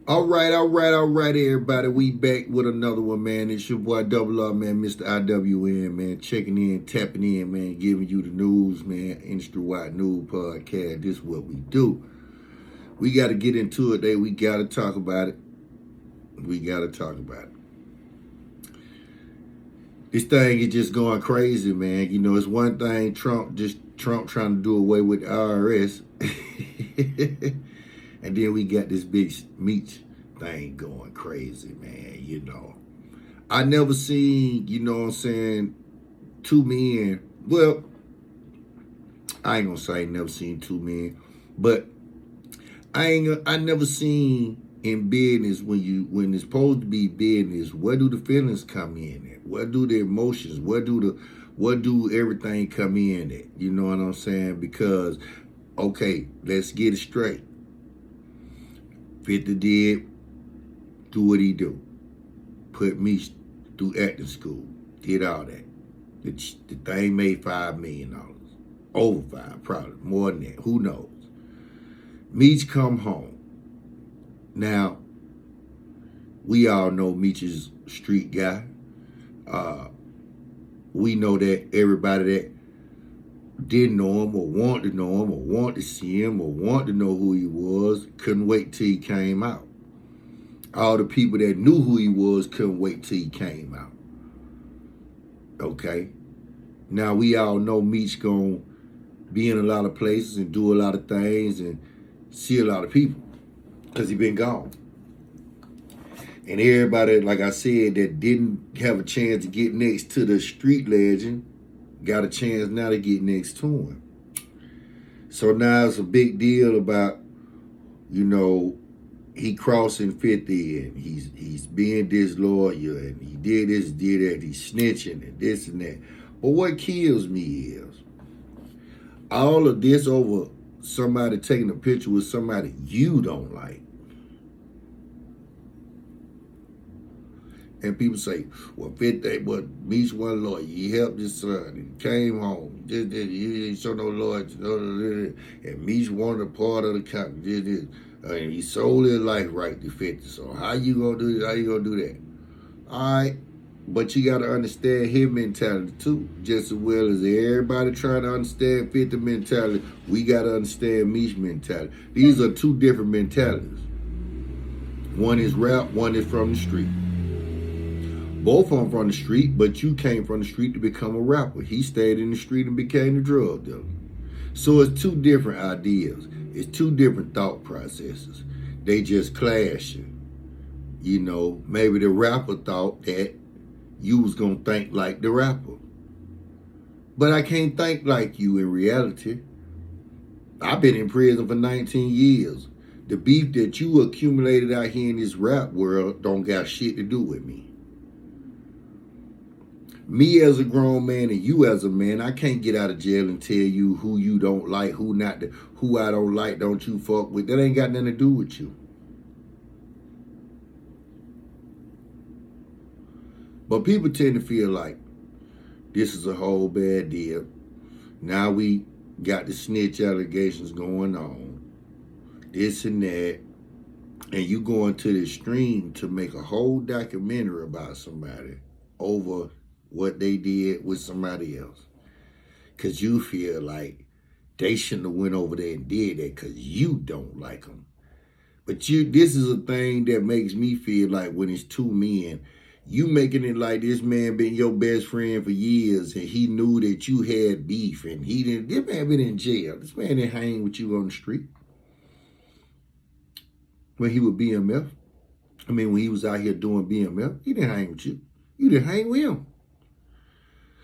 All right, everybody. We back with another one, man. It's your boy Double R, man, Mr. IWN, man. Checking in, tapping in, man, giving you the news, man. Industry-wide news podcast. This is what we do. We got to get into it today. We got to talk about it. This thing is just going crazy, man. You know, it's one thing Trump trying to do away with the IRS. And then we got this big meat thing going crazy, man. You know, I never seen, you know what I'm saying, two men. Well, I ain't gonna say I never seen two men, but I never seen in business when it's supposed to be business. Where do the feelings come in at? Where do the emotions? Where do everything come in at? You know what I'm saying? Because okay, let's get it straight. 50 did do what he do. Put me through acting school. Did all that. The thing made $5 million. Over 5, probably. More than that. Who knows? Meech come home. Now, we all know Meech is a street guy. We know that everybody that didn't know him or wanted to know him or wanted to see him or wanted to know who he was couldn't wait till he came out. All the people that knew who he was couldn't wait till he came out. Okay? Now we all know Meech gonna be in a lot of places and do a lot of things and see a lot of people because he been gone. And everybody, like I said, that didn't have a chance to get next to the street legend got a chance now to get next to him. So now it's a big deal about, you know, he crossing 50 and he's being disloyal and he did this, did that, he's snitching and this and that. But what kills me is all of this over somebody taking a picture with somebody you don't like. And people say, well, 50, but Meech one lawyer. He helped his son. He came home. He didn't show no loyalty. And Meech wanted a part of the company. And he sold his life right to 50. So how you gonna do that? How you gonna do that? All right. But you gotta understand his mentality too. Just as well as everybody trying to understand 50 mentality, we gotta understand Meech mentality. These are two different mentalities. One is rap, one is from the street. Both of them from the street, but you came from the street to become a rapper. He stayed in the street and became a drug dealer. So it's two different ideas. It's two different thought processes. They just clashing. You know, maybe the rapper thought that you was going to think like the rapper. But I can't think like you in reality. I've been in prison for 19 years. The beef that you accumulated out here in this rap world don't got shit to do with me. Me as a grown man and you as a man, I can't get out of jail and tell you who you don't like, who I don't like, don't you fuck with. That ain't got nothing to do with you. But people tend to feel like this is a whole bad deal. Now we got the snitch allegations going on, this and that, and you going to the extreme to make a whole documentary about somebody over what they did with somebody else. Because you feel like they shouldn't have went over there and did that because you don't like them. But this is a thing that makes me feel like when it's two men, you making it like this man been your best friend for years and he knew that you had beef and this man been in jail. This man didn't hang with you on the street. When he was BMF, when he was out here doing BMF, he didn't hang with you. You didn't hang with him.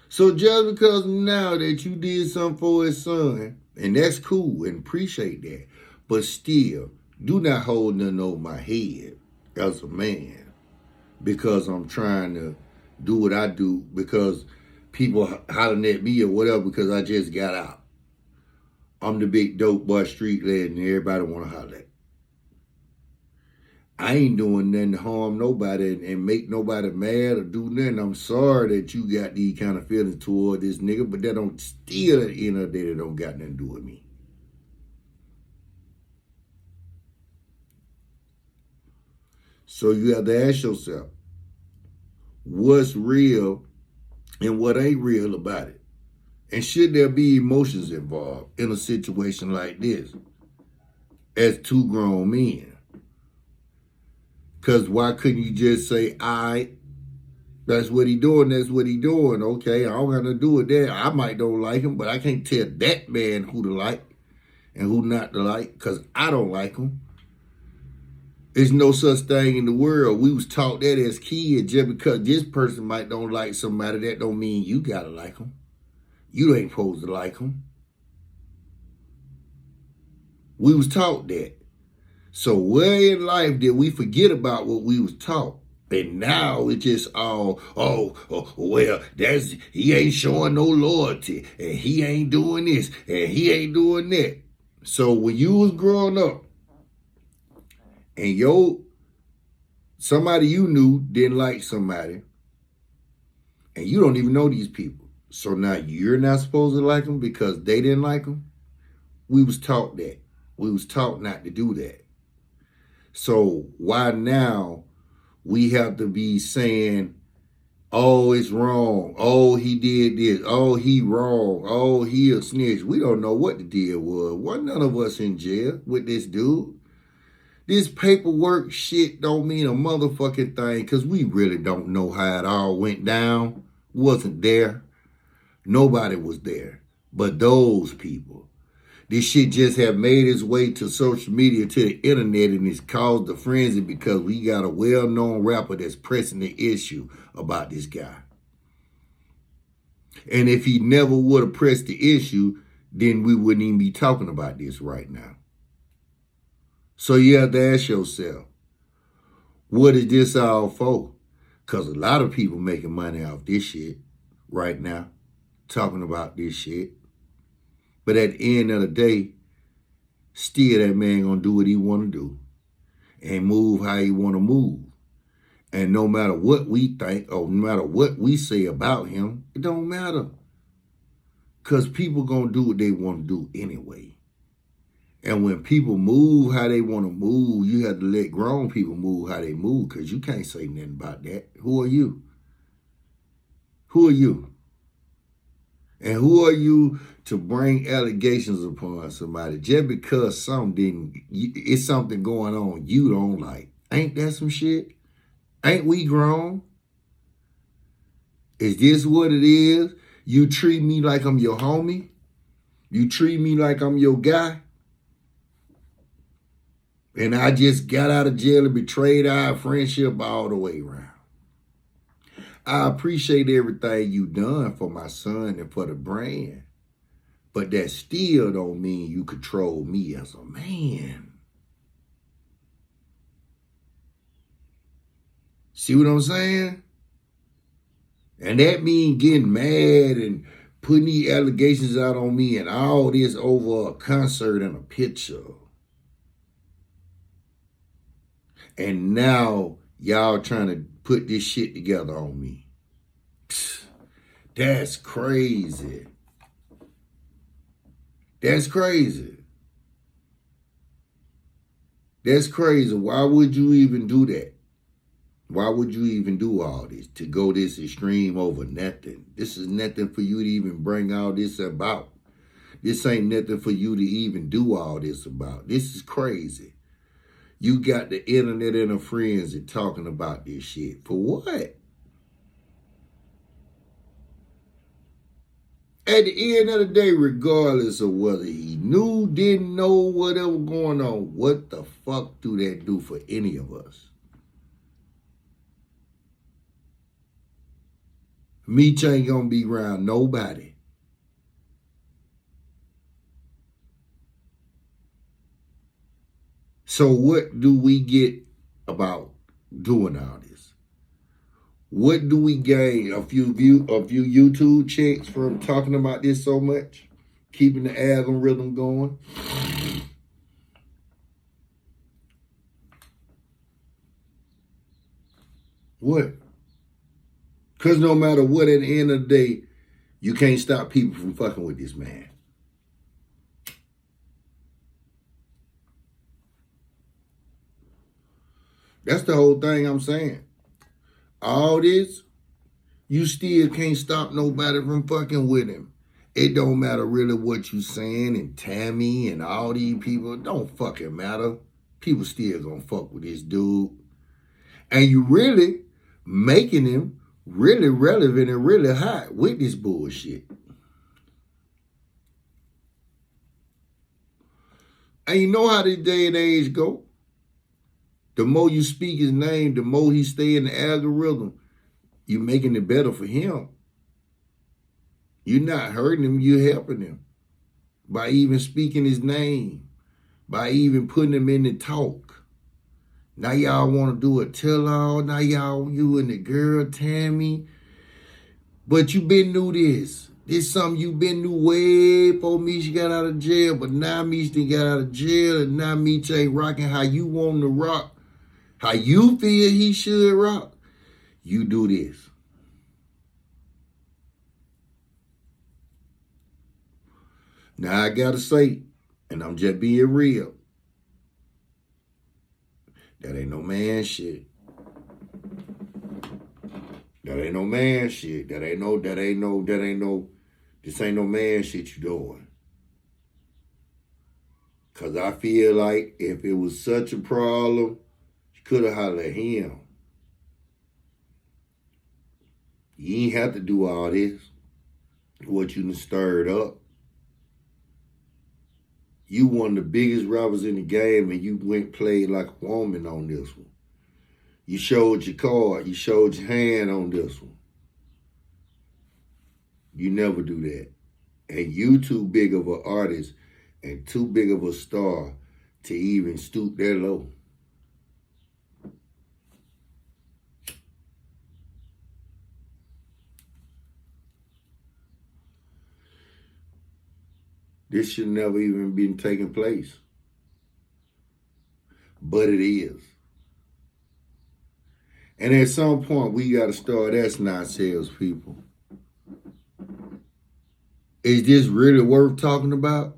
So just because now that you did something for his son, and that's cool and appreciate that, but still, do not hold nothing over my head as a man because I'm trying to do what I do because people hollering at me or whatever because I just got out. I'm the big dope boy street legend and everybody want to holler at. I ain't doing nothing to harm nobody and make nobody mad or do nothing. I'm sorry that you got these kind of feelings toward this nigga, but that don't still at the end of the day, that don't got nothing to do with me. So you have to ask yourself, what's real and what ain't real about it? And should there be emotions involved in a situation like this as two grown men? Because why couldn't you just say, all right, that's what he doing, that's what he doing. Okay, I don't got to do with that. I might don't like him, but I can't tell that man who to like and who not to like because I don't like him. There's no such thing in the world. We was taught that as kids. Just because this person might don't like somebody, that don't mean you got to like them. You ain't supposed to like them. We was taught that. So where in life did we forget about what we was taught? And now it's just all, well, he ain't showing no loyalty, and he ain't doing this, and he ain't doing that. So when you was growing up, and somebody you knew didn't like somebody, and you don't even know these people, so now you're not supposed to like them because they didn't like them? We was taught that. We was taught not to do that. So why now we have to be saying, oh, it's wrong. Oh, he did this. Oh, he wrong. Oh, he a snitch. We don't know what the deal was. Wasn't none of us in jail with this dude. This paperwork shit don't mean a motherfucking thing because we really don't know how it all went down. Wasn't there. Nobody was there but those people. This shit just have made its way to social media, to the internet, and it's caused a frenzy because we got a well-known rapper that's pressing the issue about this guy. And if he never would have pressed the issue, then we wouldn't even be talking about this right now. So you have to ask yourself, what is this all for? Because a lot of people making money off this shit right now, talking about this shit. But at the end of the day, still that man gonna do what he wanna do and move how he wanna move. And no matter what we think or no matter what we say about him, it don't matter. Because people gonna do what they wanna do anyway. And when people move how they wanna move, you have to let grown people move how they move because you can't say nothing about that. Who are you? Who are you? And who are you to bring allegations upon somebody just because it's something going on you don't like? Ain't that some shit? Ain't we grown? Is this what it is? You treat me like I'm your homie? You treat me like I'm your guy? And I just got out of jail and betrayed our friendship all the way around. I appreciate everything you done for my son and for the brand. But that still don't mean you control me as a man. See what I'm saying? And that means getting mad and putting these allegations out on me and all this over a concert and a picture. And now y'all trying to put this shit together on me. That's crazy. That's crazy. That's crazy. Why would you even do that? Why would you even do all this? To go this extreme over nothing. This is nothing for you to even bring all this about. This ain't nothing for you to even do all this about. This is crazy. You got the internet and a frenzy talking about this shit. For what? At the end of the day, regardless of whether he knew, didn't know, whatever going on, what the fuck do that do for any of us? Meech ain't gonna be around nobody. So what do we get about doing all this? What do we gain? A few YouTube checks from talking about this so much? Keeping the algorithm going? What? Because no matter what, at the end of the day, you can't stop people from fucking with this man. That's the whole thing I'm saying. All this, you still can't stop nobody from fucking with him. It don't matter really what you saying, and Tammy and all these people, it don't fucking matter. People still gonna fuck with this dude. And you really making him really relevant and really hot with this bullshit. And you know how this day and age go. The more you speak his name, the more he stay in the algorithm. You're making it better for him. You're not hurting him, you're helping him. By even speaking his name. By even putting him in the talk. Now y'all want to do a tell-all. Now you and the girl, Tammy. But you been knew this. This something you been knew way before Meech got out of jail. But now Meech done got out of jail. And now Meech ain't rocking how you want to rock. How you feel he should rock. You do this. Now I gotta say, and I'm just being real, that ain't no man shit. That ain't no man shit. This ain't no man shit you doing. Cause I feel like if it was such a problem, you could have hollered at him. You ain't have to do all this. What you done stirred up. You one of the biggest rappers in the game and you went played like a woman on this one. You showed your card. You showed your hand on this one. You never do that. And you too big of an artist and too big of a star to even stoop that low. This should never even been taking place. But it is. And at some point, we got to start asking ourselves, people, is this really worth talking about?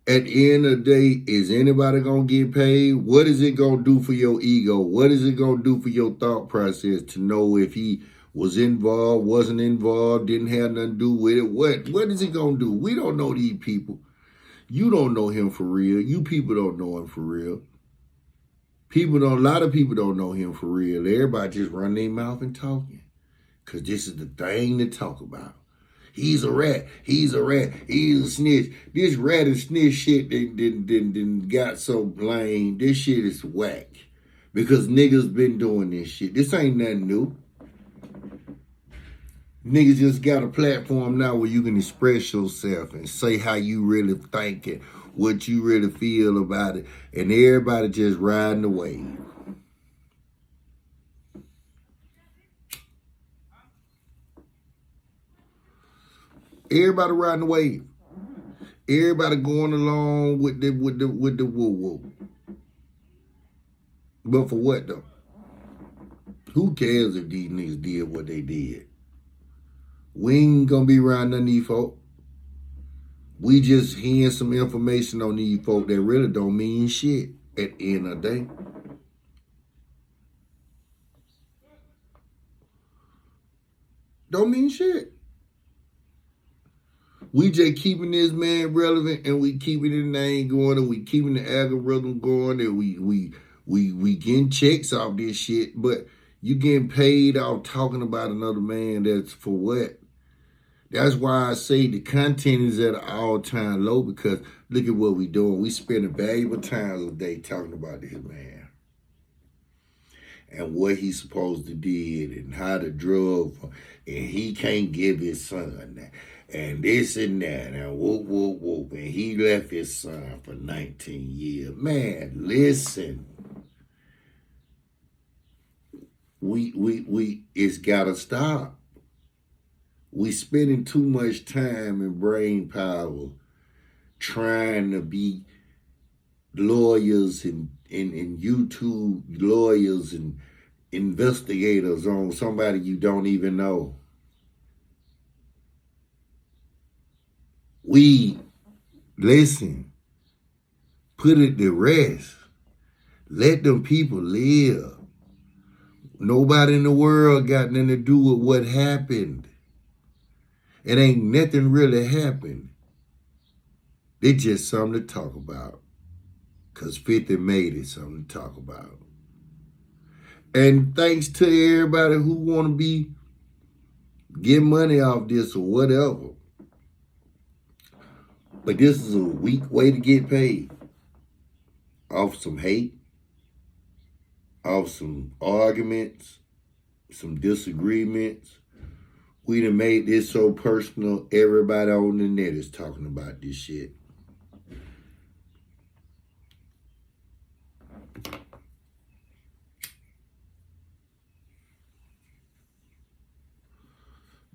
At the end of the day, is anybody going to get paid? What is it going to do for your ego? What is it going to do for your thought process to know if he was involved, wasn't involved, didn't have nothing to do with it? What is it going to do? We don't know these people. You don't know him for real. You people don't know him for real. A lot of people don't know him for real. Everybody just run their mouth and talking. Because this is the thing to talk about. He's a rat. He's a rat. He's a snitch. This rat and snitch shit then got so lame. This shit is whack. Because niggas been doing this shit. This ain't nothing new. Niggas just got a platform now where you can express yourself and say how you really think it, what you really feel about it, and everybody just riding the wave. Everybody riding the wave. Everybody going along with the woo-woo. But for what though? Who cares if these niggas did what they did? We ain't gonna be around none of these folk. We just hearing some information on these folk that really don't mean shit at the end of the day. Don't mean shit. We just keeping this man relevant and we keeping his name going and we keeping the algorithm going and we getting checks off this shit, but you getting paid off talking about another man. That's for what? That's why I say the content is at an all-time low, because look at what we doing. We spending valuable time a day talking about this man and what he's supposed to did and how the drug, and he can't give his son that, and this and that, and whoop, whoop, whoop, and he left his son for 19 years. Man, listen. It's gotta stop. We spending too much time and brain power trying to be lawyers and YouTube lawyers and investigators on somebody you don't even know. Listen, put it to rest. Let them people live. Nobody in the world got nothing to do with what happened. It ain't nothing really happened. It's just something to talk about. Because 50 made it something to talk about. And thanks to everybody who want to be getting money off this or whatever. But this is a weak way to get paid. Off some hate. Off some arguments. Some disagreements. We done made this so personal, everybody on the net is talking about this shit.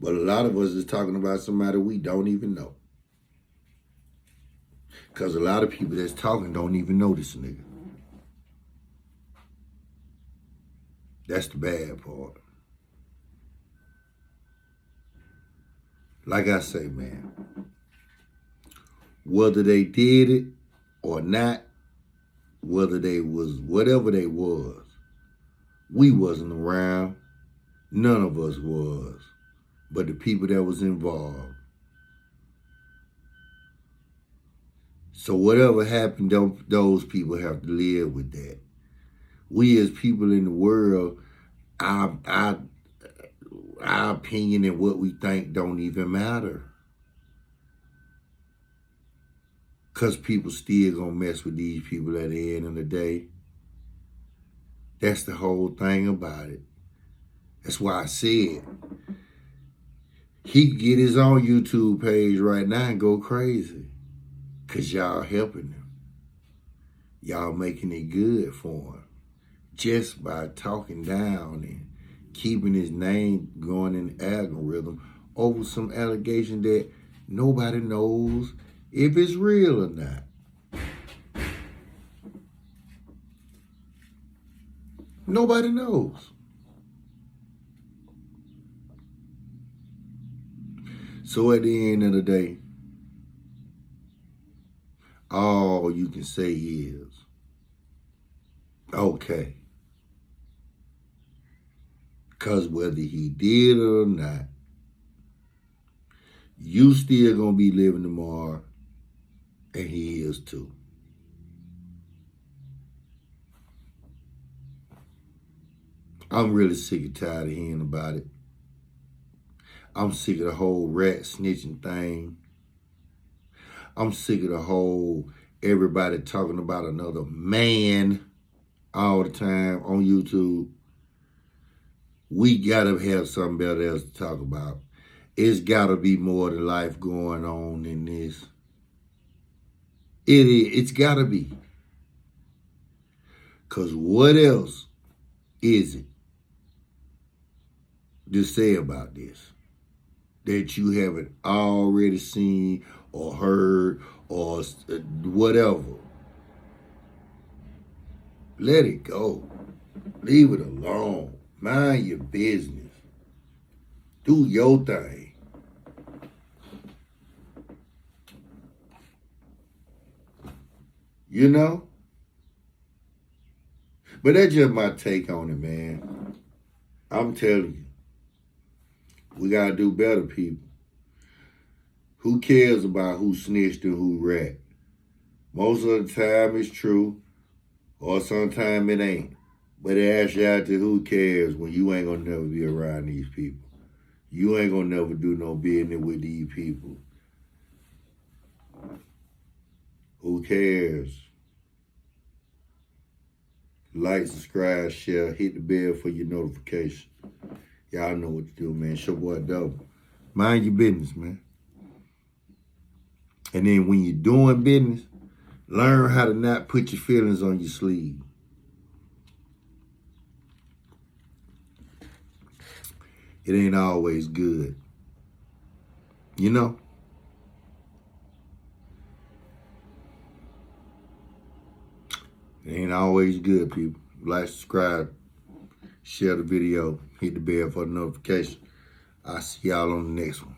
But a lot of us is talking about somebody we don't even know. Because a lot of people that's talking don't even know this nigga. That's the bad part. Like I say, man, whether they did it or not, whether they was whatever they was, we wasn't around. None of us was. But the people that was involved. So whatever happened, those people have to live with that. We as people in the world, our opinion and what we think don't even matter. Because people still gonna mess with these people at the end of the day. That's the whole thing about it. That's why I said, he could get his own YouTube page right now and go crazy. Because y'all helping him. Y'all making it good for him. Just by talking down and keeping his name going in the algorithm over some allegation that nobody knows if it's real or not. Nobody knows. So at the end of the day, all you can say is, okay. Because whether he did it or not, you still gonna be living tomorrow, and he is too. I'm really sick and tired of hearing about it. I'm sick of the whole rat snitching thing. I'm sick of the whole everybody talking about another man all the time on YouTube. We gotta have something else to talk about. It's gotta be more than life going on in this. It's gotta be. Because what else is it to say about this that you haven't already seen or heard or whatever? Let it go. Leave it alone. Mind your business. Do your thing. You know? But that's just my take on it, man. I'm telling you. We gotta do better, people. Who cares about who snitched and who rat? Most of the time it's true, or sometimes it ain't. But it asks you out to who cares when you ain't gonna never be around these people. You ain't gonna never do no business with these people. Who cares? Like, subscribe, share, hit the bell for your notification. Y'all know what to do, man. It's your boy Double. Mind your business, man. And then when you're doing business, learn how to not put your feelings on your sleeve. It ain't always good. You know? It ain't always good, people. Like, subscribe, share the video, hit the bell for the notification. I'll see y'all on the next one.